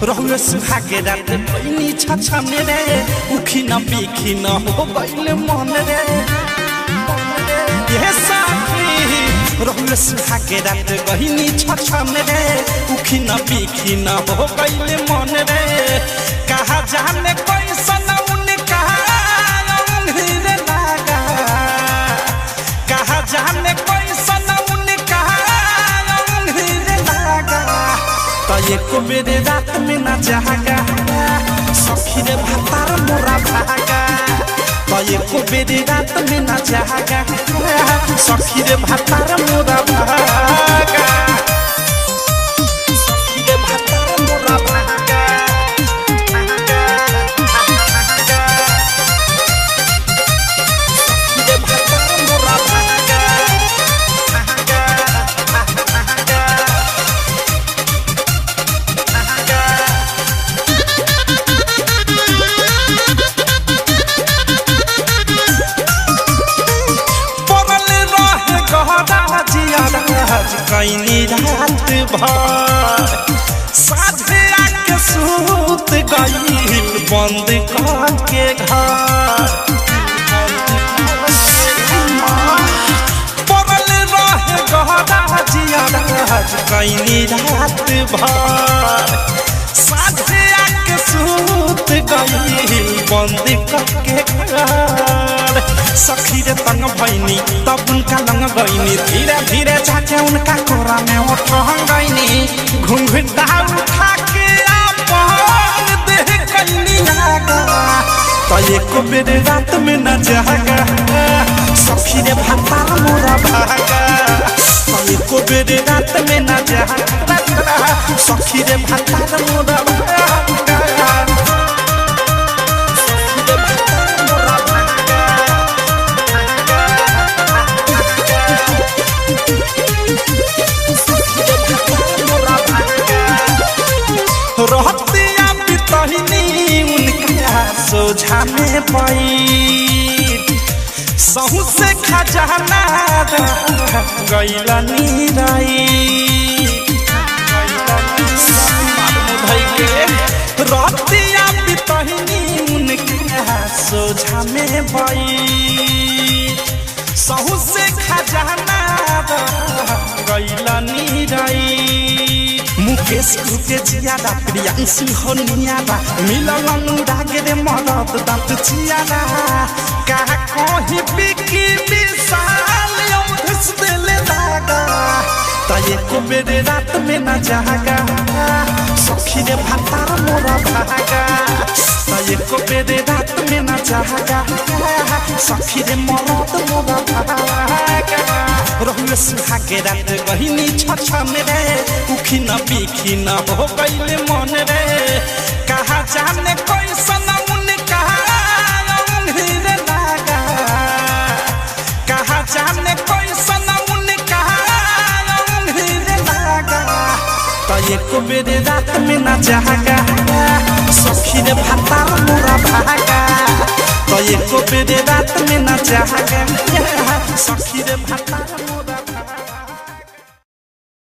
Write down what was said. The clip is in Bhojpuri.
रहुए सुहागे रात पैनी छछने रे उखी न पीखी न हो गइल मन रे ये साथी रहुए सुहागे रात गहिनी छछने रे उखी न पीखी न हो गइल मन रे कहा जाने कैसन उनका रे लागा कहा जाने कैसन उनका रे लागा तो एको मेरे रात में न जागा सखी रे भातार मोरा भागा तो एको मेरे रात में न जागा सखी रे भातार मोरा भागा सखी रे भातार मोरा भागा सखी रे भातार मोरा भागा कैनी रात भर साझे आके सूत गई बंद करके घर पड़ल रहे गहरा जिया कैनी रात भर साझे आके सूत गई बंद करके घर सखी रे तंग भैनी तब उनका लंग गईनी धीरे धीरे जाके उनका कोरा में उठा गईनी घुंघटा उठा के अपन देह कैनी आगा तो एको मेरे रात में न जागा सखी रे भातार मोरा भागा तो एको मेरे रात में न जागा सखी रे भातार मोरा भागा रहतिया बितहिनी उनका सोझा में पैठ सहू से खजाना गइल नीराई रहतिया बितहिनी उनका सोझा में पैठ सहू से खजाना गइल नीराई मुकेश के जियादा प्रियांशु हो नियादा मिलल अनुरागे रे मरद दांत चियादा कहा कहीं बिकी विशाल उधस देले लागा तो एको मेरे रात में न जागा सखी रे भातार मोरा भागा तो एको मेरे रात में न जागा सखी रे मरद मोरा भागा रहुए सुहागे रात गहिनी छछने रे उखी न पीखी न हो गइल मन रे कहा जाने कैसन उनका रे लागा कहा जाने कैसन उनका रे लागा तो एको मेरे रात में न जागा सखी रे भातार मोरा भागा तो एको मेरे रात में न जागा सखी रे भातार